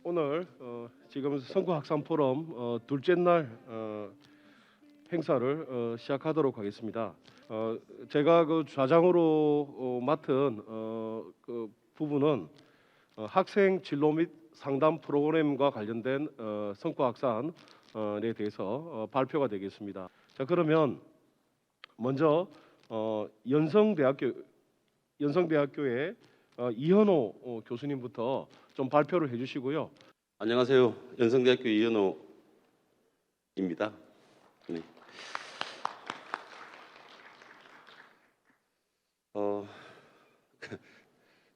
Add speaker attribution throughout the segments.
Speaker 1: 오늘 지금 선거학산 포럼 둘째 날 행사를 시작하도록 하겠습니다. 제가 그 좌장으로 맡은 그 부분은 학생 진로 및 상담 프로그램과 관련된 선거학산에 대해서 발표가 되겠습니다. 자, 그러면 먼저 연성대학교의 이현호 교수님부터 좀 발표를 해주시고요.
Speaker 2: 안녕하세요. 연성대학교 이현호입니다. 네.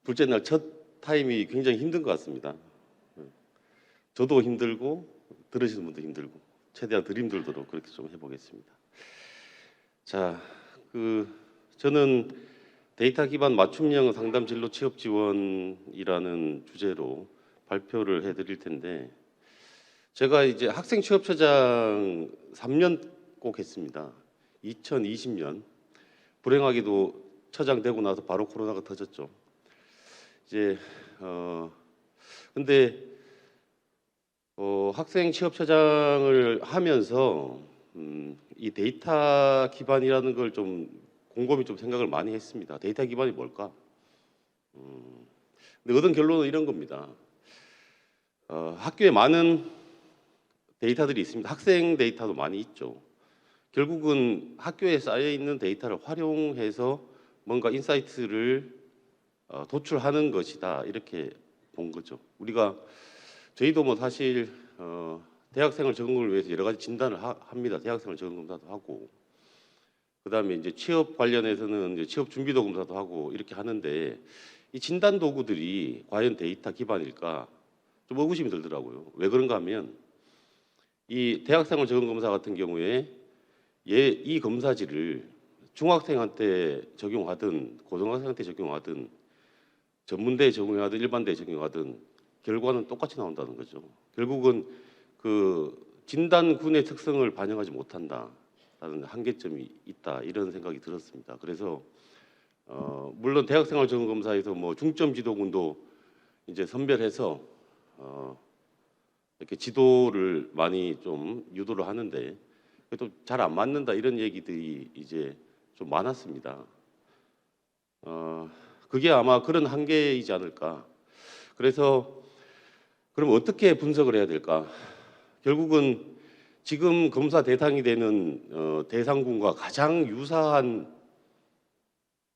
Speaker 2: 둘째 날 첫 타임이 굉장히 힘든 것 같습니다. 저도 힘들고 들으시는 분도 힘들고 최대한 덜 힘들도록 그렇게 좀 해보겠습니다. 자, 저는 데이터 기반 맞춤형 상담 진로 취업 지원이라는 주제로 발표를 해드릴 텐데, 제가 이제 학생 취업처장 3년 꼭 했습니다. 2020년 불행하게도 처장 되고 나서 바로 코로나가 터졌죠. 이제 근데 학생 취업처장을 하면서 이 데이터 기반이라는 걸 좀 곰곰이 좀 생각을 많이 했습니다. 데이터 기반이 뭘까? 근데 얻은 결론은 이런 겁니다. 학교에 많은 데이터들이 있습니다. 학생 데이터도 많이 있죠. 결국은 학교에 쌓여 있는 데이터를 활용해서 뭔가 인사이트를 도출하는 것이다, 이렇게 본 거죠. 저희도 뭐 사실 대학생활 적응을 위해서 여러 가지 진단을 합니다. 대학생활 적응 검사도 하고, 그다음에 이제 취업 관련해서는 이제 취업 준비도 검사도 하고 이렇게 하는데, 이 진단 도구들이 과연 데이터 기반일까 좀 의구심이 들더라고요. 왜 그런가 하면 이 대학생활 적응 검사 같은 경우에 이 검사지를 중학생한테 적용하든 고등학생한테 적용하든 전문대에 적용하든 일반대에 적용하든 결과는 똑같이 나온다는 거죠. 결국은 그 진단군의 특성을 반영하지 못한다라는 한계점이 있다, 이런 생각이 들었습니다. 그래서 물론 대학생활 적응 검사에서 뭐 중점 지도군도 이제 선별해서 이렇게 지도를 많이 좀 유도를 하는데 또 잘 안 맞는다, 이런 얘기들이 이제 좀 많았습니다. 그게 아마 그런 한계이지 않을까. 그래서 그럼 어떻게 분석을 해야 될까? 결국은 지금 검사 대상이 되는 대상군과 가장 유사한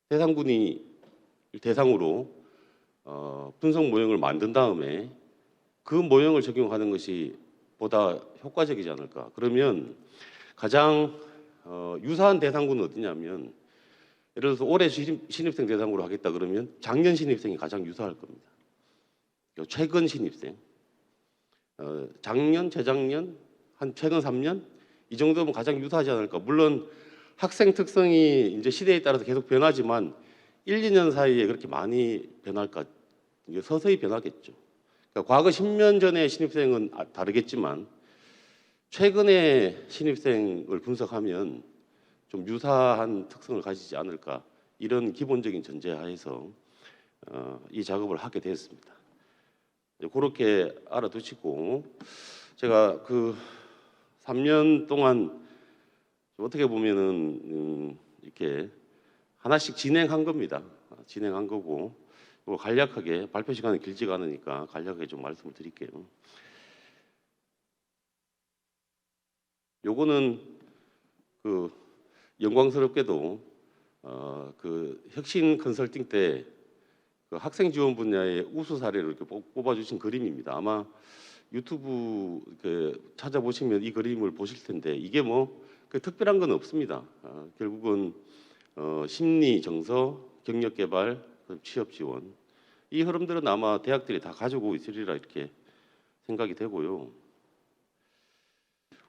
Speaker 2: 대상군이 대상으로 분석 모형을 만든 다음에 그 모형을 적용하는 것이 보다 효과적이지 않을까. 그러면 가장 유사한 대상군은 어디냐면, 예를 들어서 올해 신입생 대상으로 하겠다 그러면 작년 신입생이 가장 유사할 겁니다. 최근 신입생, 작년, 재작년, 한 최근 3년 이 정도면 가장 유사하지 않을까. 물론 학생 특성이 이제 시대에 따라서 계속 변하지만 1, 2년 사이에 그렇게 많이 변할까? 이게 서서히 변하겠죠. 그러니까 과거 10년 전의 신입생은 다르겠지만 최근의 신입생을 분석하면 좀 유사한 특성을 가지지 않을까, 이런 기본적인 전제하에서 이 작업을 하게 되었습니다. 그렇게 알아두시고, 제가 그 3년 동안 어떻게 보면은 이렇게 하나씩 진행한 겁니다. 진행한 거고, 간략하게 발표 시간이 길지가 않으니까 간략하게 좀 말씀을 드릴게요. 요거는 영광스럽게도 그 혁신 컨설팅 때 그 학생 지원 분야의 우수 사례를 이렇게 뽑아주신 그림입니다. 아마 유튜브 찾아보시면 이 그림을 보실 텐데, 이게 뭐 특별한 건 없습니다. 결국은 심리 정서, 경력 개발, 취업 지원, 이 흐름들은 아마 대학들이 다 가지고 있으리라 이렇게 생각이 되고요.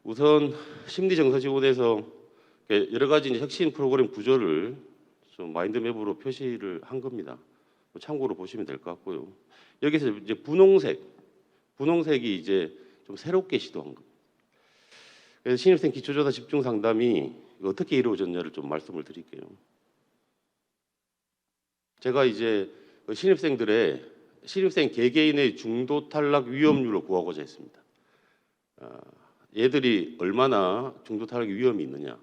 Speaker 2: 우선 심리 정서 지원에서 여러 가지 이제 혁신 프로그램 구조를 좀 마인드맵으로 표시를 한 겁니다. 참고로 보시면 될 것 같고요. 여기서 이제 분홍색이 이제 좀 새롭게 시도한 겁니다. 그래서 신입생 기초조사 집중 상담이 어떻게 이루어졌냐를 좀 말씀을 드릴게요. 제가 이제 신입생들의 신입생 개개인의 중도 탈락 위험률을 구하고자 했습니다. 얘들이 얼마나 중도 탈락 위험이 있느냐.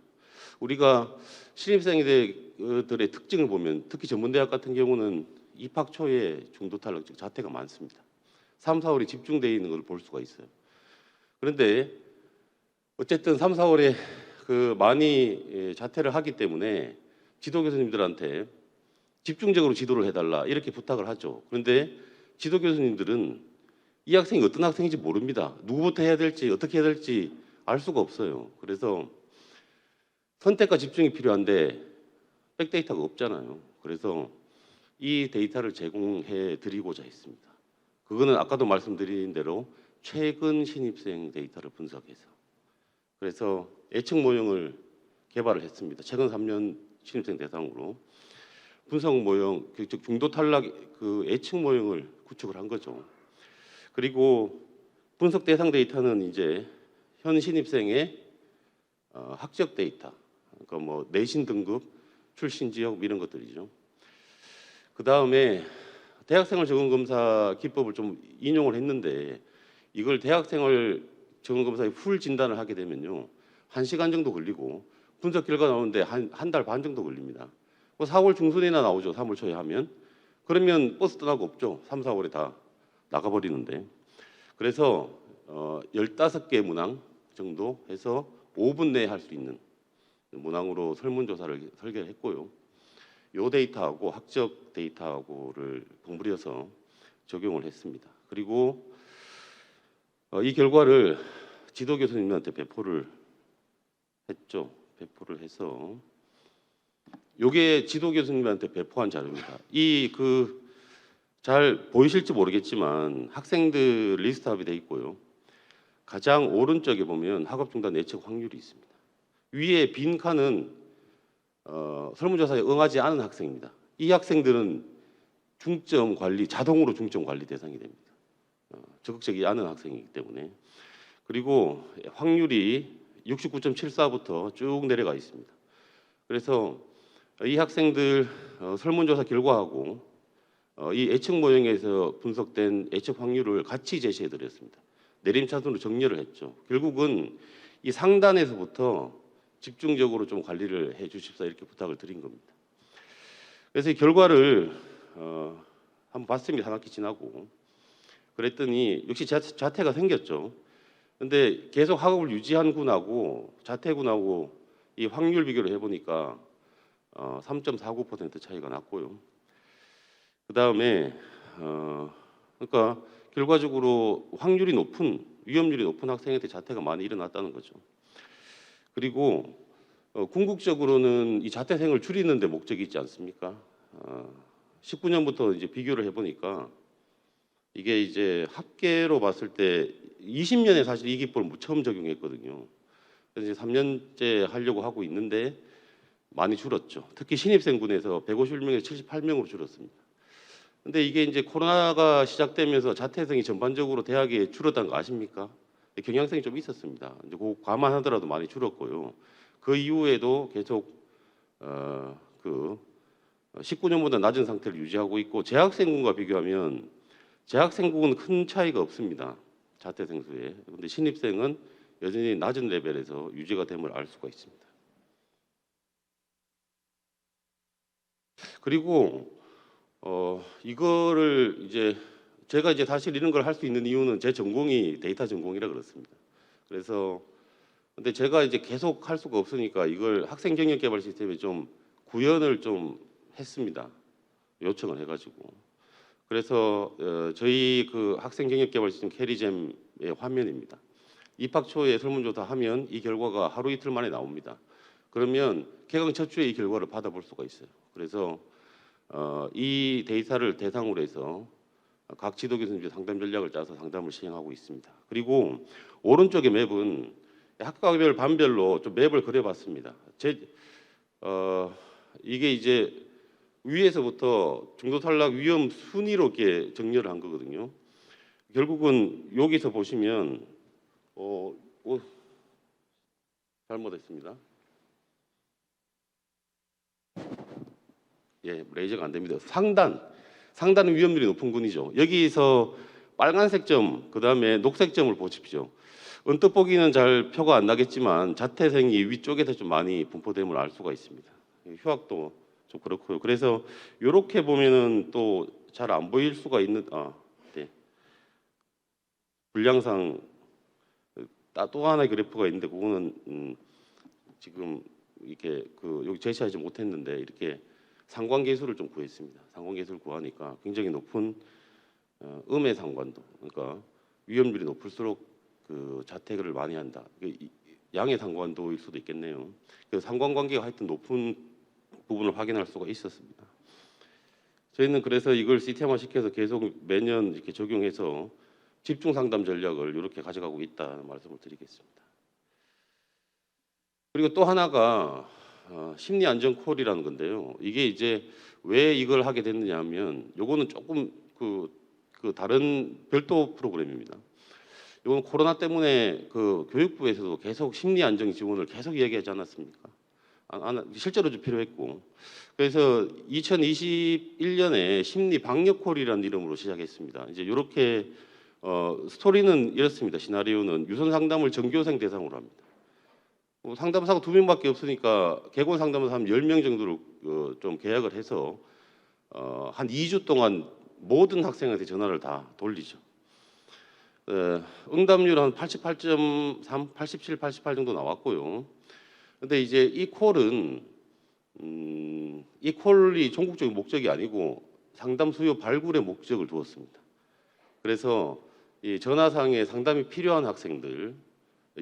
Speaker 2: 우리가 신입생들의 특징을 보면 특히 전문대학 같은 경우는 입학 초에 중도 탈락, 즉 자퇴가 많습니다. 3, 4월이 집중되어 있는 걸 볼 수가 있어요. 그런데 어쨌든 3, 4월에 많이 자퇴를 하기 때문에 지도 교수님들한테 집중적으로 지도를 해달라 이렇게 부탁을 하죠. 그런데 지도 교수님들은 이 학생이 어떤 학생인지 모릅니다. 누구부터 해야 될지 어떻게 해야 될지 알 수가 없어요. 그래서 선택과 집중이 필요한데 백데이터가 없잖아요. 그래서 이 데이터를 제공해 드리고자 했습니다. 그거는 아까도 말씀드린 대로 최근 신입생 데이터를 분석해서 그래서 예측 모형을 개발을 했습니다. 최근 3년 신입생 대상으로 분석 모형, 즉 중도 탈락 예측 모형을 구축을 한 거죠. 그리고 분석 대상 데이터는 이제 현 신입생의 학적 데이터, 그러니까 뭐 내신 등급, 출신 지역 이런 것들이죠. 그 다음에 대학생활 적응 검사 기법을 좀 인용을 했는데 이걸 대학생활 적응 검사에 풀 진단을 하게 되면요 1시간 정도 걸리고 분석 결과 나오는데 한 달 반 정도 걸립니다. 4월 중순이나 나오죠. 3월 초에 하면. 그러면 버스 떠나고 없죠. 3, 4월에 다 나가버리는데. 그래서 15개 문항 정도 해서 5분 내에 할 수 있는 문항으로 설문조사를 설계를 했고요. 요 데이터하고 학적 데이터하고를 버무려서 적용을 했습니다. 그리고 이 결과를 지도 교수님한테 배포를 했죠. 배포를 해서 요게 지도 교수님한테 배포한 자료입니다. 잘 보이실지 모르겠지만 학생들 리스트업이 돼 있고요. 가장 오른쪽에 보면 학업 중단 예측 확률이 있습니다. 위에 빈 칸은 설문조사에 응하지 않은 학생입니다. 이 학생들은 중점 관리, 자동으로 중점 관리 대상이 됩니다. 적극적이지 않은 학생이기 때문에. 그리고 확률이 69.74부터 쭉 내려가 있습니다. 그래서 이 학생들 설문조사 결과하고 이 예측 모형에서 분석된 예측 확률을 같이 제시해 드렸습니다. 내림차순으로 정렬을 했죠. 결국은 이 상단에서부터 집중적으로 좀 관리를 해 주십사 이렇게 부탁을 드린 겁니다. 그래서 이 결과를 한번 봤습니다. 한 학기 지나고. 그랬더니 역시 자퇴가 생겼죠. 근데 계속 학업을 유지한 군하고 자퇴 군하고 이 확률 비교를 해보니까 3.49% 차이가 났고요. 그 다음에 그러니까 결과적으로 확률이 높은 위험률이 높은 학생한테 자퇴가 많이 일어났다는 거죠. 그리고 궁극적으로는 이 자퇴생을 줄이는 데 목적이 있지 않습니까? 19년부터 이제 비교를 해보니까 이게 이제 합계로 봤을 때 20년에 사실 이 기법을 처음 적용했거든요. 그래서 이제 3년째 하려고 하고 있는데 많이 줄었죠. 특히 신입생군에서 151명에서 78명으로 줄었습니다. 근데 이게 이제 코로나가 시작되면서 자퇴생이 전반적으로 대학에 줄었다는 거 아십니까? 경향성이 좀 있었습니다. 이제 그거 감안하더라도 많이 줄었고요. 그 이후에도 계속 19년보다 낮은 상태를 유지하고 있고 재학생군과 비교하면 재학생군은 큰 차이가 없습니다. 자퇴생 수에. 그런데 신입생은 여전히 낮은 레벨에서 유지가 됨을 알 수가 있습니다. 그리고 이거를 이제 제가 이제 사실 이런 걸 할 수 있는 이유는 제 전공이 데이터 전공이라 그렇습니다. 그래서 근데 제가 이제 계속 할 수가 없으니까 이걸 학생 경력 개발 시스템에 좀 구현을 좀 했습니다. 요청을 해가지고. 그래서 저희 학생 경력 개발 시스템 캐리잼의 화면입니다. 입학 초에 설문조사 하면 이 결과가 하루 이틀 만에 나옵니다. 그러면 개강 첫 주에 이 결과를 받아볼 수가 있어요. 그래서 이 데이터를 대상으로 해서 각 지도 교수님들 상담 전략을 짜서 상담을 시행하고 있습니다. 그리고 오른쪽의 맵은 학과별 반별로 좀 맵을 그려봤습니다. 이게 이제 위에서부터 중도 탈락 위험 순위로 이렇게 정렬을 한 거거든요. 결국은 여기서 보시면 잘못했습니다. 예, 레이저가 안 됩니다. 상당히 위험률이 높은 군이죠. 여기서 빨간색 점, 그다음에 녹색 점을 보십시오. 언뜻 보기는 잘 표가 안 나겠지만 자퇴생이 위쪽에서 좀 많이 분포됨을 알 수가 있습니다. 휴학도 좀 그렇고요. 그래서 이렇게 보면은 또 잘 안 보일 수가 있는 네. 분량상 또 하나의 그래프가 있는데 그거는 지금 이렇게 여기 제시하지 못했는데 이렇게 상관계수를 좀 구했습니다. 상관계수를 구하니까 굉장히 높은 음의 상관도, 그러니까 위험률이 높을수록 그 자택을 많이 한다. 양의 상관도일 수도 있겠네요. 그래서 상관관계가 하여튼 높은 부분을 확인할 수가 있었습니다. 저희는 그래서 이걸 시스템화 시켜서 계속 매년 이렇게 적용해서 집중 상담 전략을 이렇게 가져가고 있다는 말씀을 드리겠습니다. 그리고 또 하나가 심리 안정 콜이라는 건데요. 이게 이제 왜 이걸 하게 됐느냐 하면 요거는 조금 그 다른 별도 프로그램입니다. 이건 코로나 때문에 그 교육부에서도 계속 심리 안정 지원을 계속 이야기하지 않았습니까? 실제로 좀 필요했고, 그래서 2021년에 심리 방역 콜이라는 이름으로 시작했습니다. 이제 이렇게 스토리는 이렇습니다. 시나리오는 유선 상담을 전교생 대상으로 합니다. 상담사가 2명밖에 없으니까 개건 상담사 한 10명 정도를 좀 계약을 해서 한 2주 동안 모든 학생한테 전화를 다 돌리죠. 응답률 한 88.3, 87, 88 정도 나왔고요. 근데 이제 이 콜은 이 콜이 전국적인 목적이 아니고 상담 수요 발굴의 목적을 두었습니다. 그래서 이 전화상에 상담이 필요한 학생들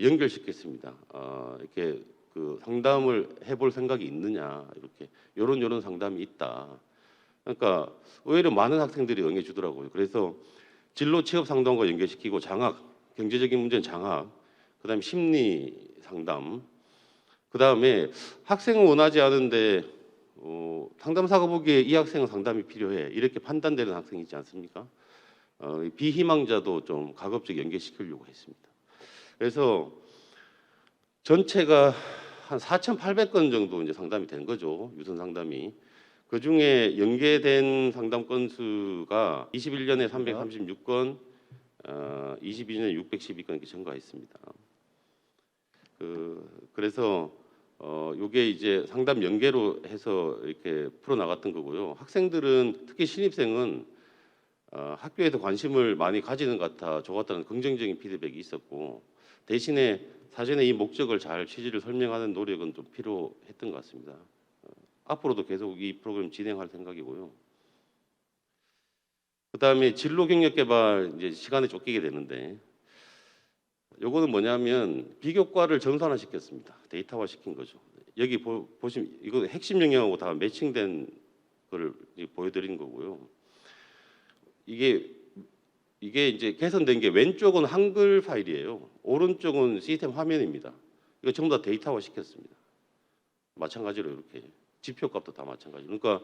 Speaker 2: 연결시켰습니다. 이렇게 그 상담을 해볼 생각이 있느냐, 이렇게 요런 상담이 있다. 그러니까 의외로 많은 학생들이 응해주더라고요. 그래서 진로 취업 상담과 연결시키고 장학, 경제적인 문제는 장학, 그다음에 심리 상담, 그다음에 학생은 원하지 않은데 상담사가 보기에 이 학생은 상담이 필요해, 이렇게 판단되는 학생이 있지 않습니까? 비희망자도 좀 가급적 연계시키려고 했습니다. 그래서 전체가 한 4,800건 정도 이제 상담이 된 거죠. 유선 상담이. 그 중에 연계된 상담 건수가 21년에 336건, 22년에 612건 이렇게 증가했습니다. 그래서 요게 이제 상담 연계로 해서 이렇게 풀어 나갔던 거고요. 학생들은 특히 신입생은 학교에서 관심을 많이 가지는 것 같아 좋았다는 긍정적인 피드백이 있었고, 대신에 사전에 이 목적을 잘 취지를 설명하는 노력은 좀 필요했던 것 같습니다. 앞으로도 계속 이 프로그램 진행할 생각이고요. 그다음에 진로 경력 개발 이제 시간에 쫓기게 되는데, 요거는 뭐냐면 비교과를 전산화 시켰습니다. 데이터화 시킨 거죠. 여기 보시면 이거 핵심 영역하고 다 매칭된 거를 보여드린 거고요. 이게 이제 개선된 게 왼쪽은 한글 파일이에요. 오른쪽은 시스템 화면입니다. 이거 전부 다 데이터화 시켰습니다. 마찬가지로 이렇게 지표값도 다 마찬가지. 그러니까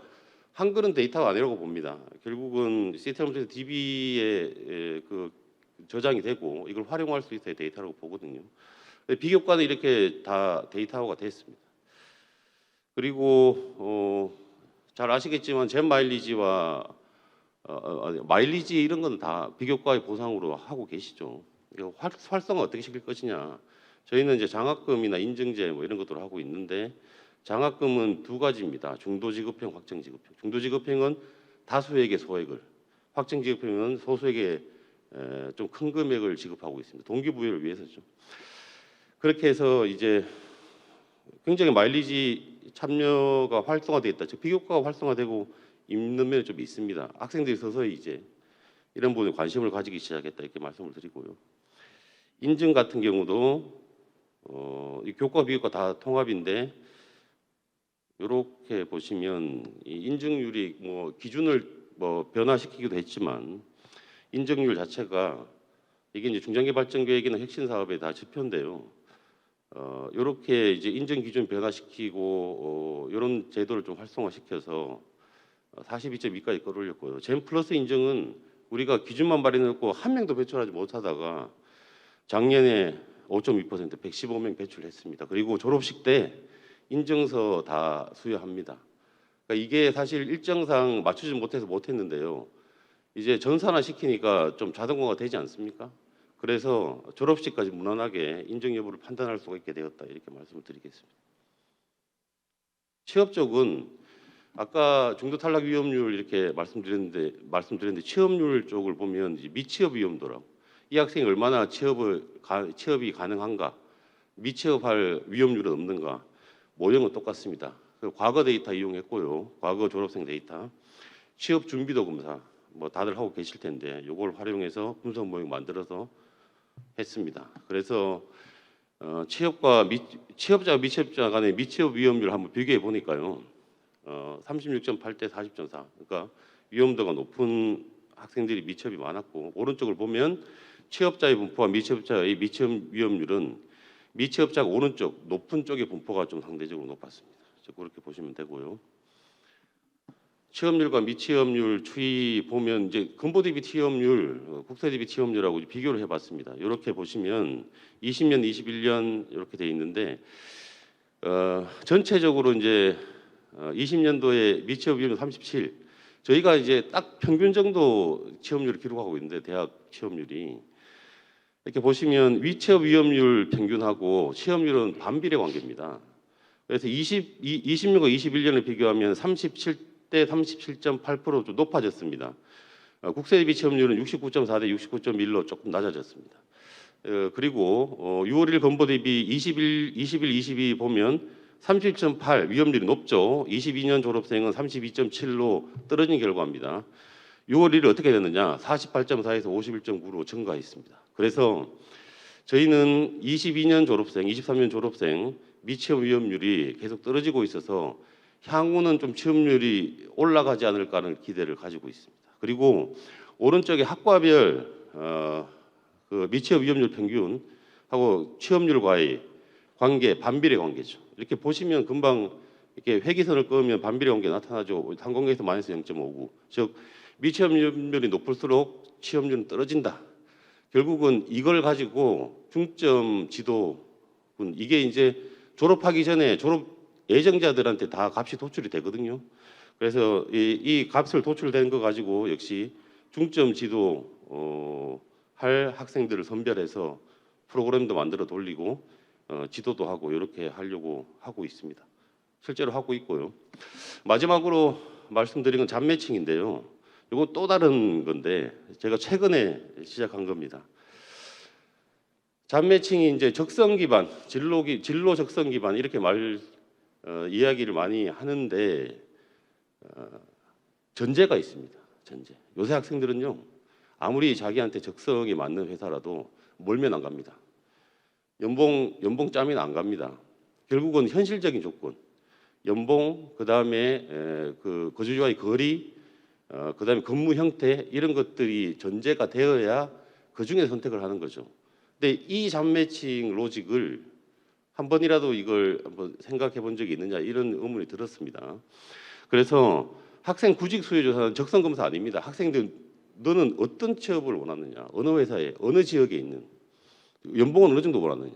Speaker 2: 한글은 데이터가 아니라고 봅니다. 결국은 시스템에서 DB에 그 저장이 되고 이걸 활용할 수 있어야 데이터라고 보거든요. 비교과는 이렇게 다 데이터화가 됐습니다. 그리고 잘 아시겠지만 젠 마일리지와 마일리지 이런 건 다 비교과의 보상으로 하고 계시죠. 활성화 어떻게 시킬 것이냐. 저희는 이제 장학금이나 인증제 뭐 이런 것들을 하고 있는데, 장학금은 두 가지입니다. 중도지급형, 확정지급형. 중도지급형은 다수에게 소액을, 확정지급형은 소수에게 좀 큰 금액을 지급하고 있습니다. 동기부여를 위해서죠. 그렇게 해서 이제 굉장히 마일리지 참여가 활성화되어 있다. 즉 비교과가 활성화되고 있는 면이 좀 있습니다. 학생들이 서서히 이제 이런 부분에 관심을 가지기 시작했다, 이렇게 말씀을 드리고요. 인증 같은 경우도 이 교과 비교과 다 통합인데, 이렇게 보시면 이 인증률이 뭐 기준을 뭐 변화시키기도 했지만 인증률 자체가 이게 이제 중장기발전계획이나 핵심 사업에 다 지표인데요. 이렇게 이제 인증 기준 변화시키고 이런 제도를 좀 활성화시켜서 42.2까지 끌어올렸고요. 젠 플러스 인증은 우리가 기준만 발휘해놓고 한 명도 배출하지 못하다가 작년에 5.2% 115명 배출했습니다. 그리고 졸업식 때 인증서 다 수여합니다. 그러니까 이게 사실 일정상 맞추지 못해서 못했는데요. 이제 전산화 시키니까 좀 자동화가 되지 않습니까? 그래서 졸업식까지 무난하게 인정 여부를 판단할 수가 있게 되었다 이렇게 말씀을 드리겠습니다. 취업 쪽은 아까 중도 탈락 위험률 이렇게 말씀드렸는데 취업률 쪽을 보면 이제 미취업 위험도라고 이 학생이 얼마나 취업이 가능한가 미취업할 위험률은 없는가 모형은 똑같습니다. 과거 데이터 이용했고요. 과거 졸업생 데이터 취업 준비도 검사 뭐 다들 하고 계실 텐데 이걸 활용해서 분석 모형 만들어서 했습니다. 그래서 취업자와 미취업자 간의 미취업 위험률 한번 비교해 보니까요. 36.8대 40.4. 그러니까 위험도가 높은 학생들이 미취업이 많았고 오른쪽을 보면 취업자의 분포와 미취업자의 미취업 위험률은 미취업자가 오른쪽 높은 쪽의 분포가 좀 상대적으로 높았습니다. 그렇게 보시면 되고요. 취업률과 미취업률 추이 보면 이제 근보 대비 취업률, 국세 대비 취업률하고 비교를 해봤습니다. 이렇게 보시면 20년, 21년 이렇게 돼 있는데 전체적으로 이제 20년도에 미취업 위험률 37. 저희가 이제 딱 평균 정도 취업률을 기록하고 있는데 대학 취업률이 이렇게 보시면 위취업 위험률 평균하고 취업률은 반비례 관계입니다. 그래서 20년과 21년을 비교하면 37대 37.8% 좀 높아졌습니다. 국세 대비 취업률은 69.4대 69.1로 조금 낮아졌습니다. 그리고 6월 1일 건보 대비 22 보면 37.8 위험률이 높죠. 22년 졸업생은 32.7로 떨어진 결과입니다. 6월 1일 어떻게 됐느냐? 48.4에서 51.9로 증가했습니다. 그래서 저희는 22년 졸업생, 23년 졸업생 미취업 위험률이 계속 떨어지고 있어서 향후는 좀 취업률이 올라가지 않을까 하는 기대를 가지고 있습니다. 그리고 오른쪽에 학과별 그 미취업 위험률 평균하고 취업률과의 관계, 반비례 관계죠. 이렇게 보시면 금방 이렇게 회기선을 끄면 반비례 관계 나타나죠. 상공에서 마이너스 0.59. 즉 미취업 위험률이 높을수록 취업률은 떨어진다. 결국은 이걸 가지고 중점 지도군 이게 이제 졸업하기 전에 졸업 예정자들한테 다 값이 도출이 되거든요. 그래서 이 값을 도출된 거 가지고 역시 중점 지도 할 학생들을 선별해서 프로그램도 만들어 돌리고 지도도 하고 이렇게 하려고 하고 있습니다. 실제로 하고 있고요. 마지막으로 말씀드린 건 잡매칭인데요. 이건 또 다른 건데 제가 최근에 시작한 겁니다. 잡매칭이 이제 적성 기반, 진로 적성 기반 이렇게 이야기를 많이 하는데 전제가 있습니다. 전제. 요새 학생들은요 아무리 자기한테 적성이 맞는 회사라도 멀면 안 갑니다. 연봉 짬이는 안 갑니다. 결국은 현실적인 조건, 연봉 그다음에 그 거주지와의 거리, 그다음에 근무 형태 이런 것들이 전제가 되어야 그 중에 선택을 하는 거죠. 근데 이 잡매칭 로직을 한 번이라도 이걸 한번 생각해 본 적이 있느냐 이런 의문이 들었습니다. 그래서 학생 구직 수요 조사는 적성 검사 아닙니다. 학생들 너는 어떤 취업을 원하느냐, 어느 회사에, 어느 지역에 있는, 연봉은 어느 정도 원하느냐.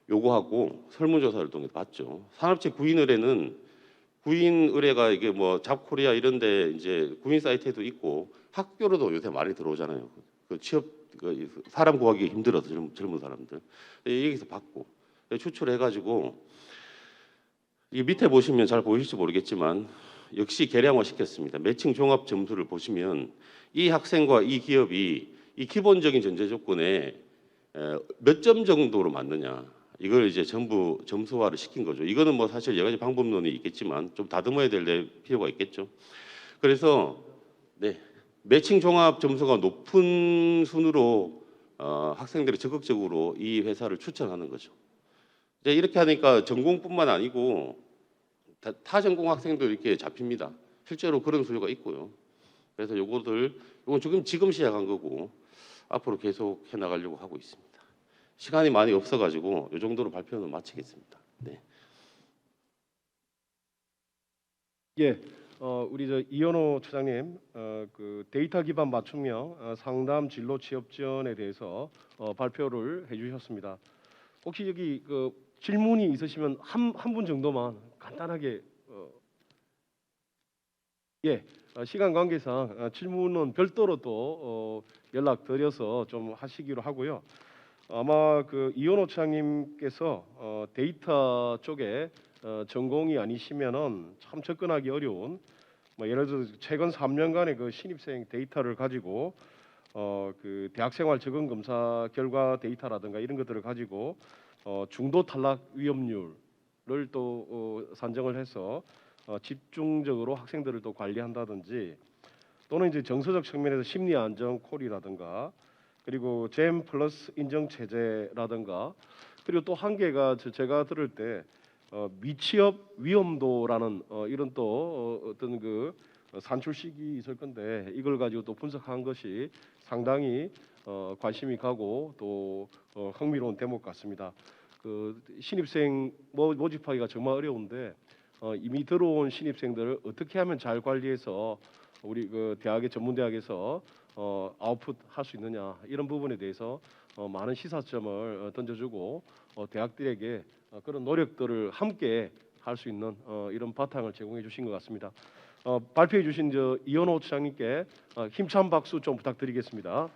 Speaker 2: 요거하고 설문조사를 통해 봤죠. 산업체 구인 의뢰는 구인 의뢰가 이게 뭐 잡코리아 이런데 이제 구인 사이트에도 있고 학교로도 요새 많이 들어오잖아요. 그 취업 사람 구하기 힘들어서 젊은 사람들 여기서 받고 추출해가지고 이 밑에 보시면 잘 보이실지 모르겠지만 역시 계량화 시켰습니다. 매칭 종합 점수를 보시면 이 학생과 이 기업이 이 기본적인 전제 조건에 몇 점 정도로 맞느냐 이걸 이제 전부 점수화를 시킨 거죠. 이거는 뭐 사실 여러 가지 방법론이 있겠지만 좀 다듬어야 될 필요가 있겠죠. 그래서 네, 매칭 종합 점수가 높은 순으로 학생들이 적극적으로 이 회사를 추천하는 거죠. 이제 이렇게 하니까 전공뿐만 아니고 타 전공 학생도 이렇게 잡힙니다. 실제로 그런 수요가 있고요. 그래서 요건 지금 시작한 거고 앞으로 계속 해 나가려고 하고 있습니다. 시간이 많이 없어가지고 이 정도로 발표는 마치겠습니다. 네.
Speaker 1: 예, 우리 이현호 차장님, 그 데이터 기반 맞춤형 상담 진로 취업 지원에 대해서 발표를 해주셨습니다. 혹시 여기 그 질문이 있으시면 한 분 정도만 간단하게 예, 시간 관계상 질문은 별도로 또 연락드려서 좀 하시기로 하고요. 아마 그 이현호 차장님께서 데이터 쪽에 전공이 아니시면은 참 접근하기 어려운 뭐 예를 들어서 최근 3년간의 그 신입생 데이터를 가지고 그 대학생활 적응 검사 결과 데이터라든가 이런 것들을 가지고 중도 탈락 위험률을 또 산정을 해서 집중적으로 학생들을 또 관리한다든지 또는 이제 정서적 측면에서 심리 안정 콜이라든가 그리고 잼 플러스 인정 체제라든가 그리고 또 한 개가 제가 들을 때 미취업 위험도라는 이런 또 어떤 그 산출식이 있을 건데 이걸 가지고 또 분석한 것이 상당히 관심이 가고 또 흥미로운 대목 같습니다. 그 신입생 모집하기가 정말 어려운데 이미 들어온 신입생들을 어떻게 하면 잘 관리해서 우리 그 대학의 전문대학에서 아웃풋 할 수 있느냐 이런 부분에 대해서 많은 시사점을 던져주고 대학들에게 그런 노력들을 함께 할 수 있는 이런 바탕을 제공해 주신 것 같습니다. 발표해 주신 저 이현호 차장님께 힘찬 박수 좀 부탁드리겠습니다.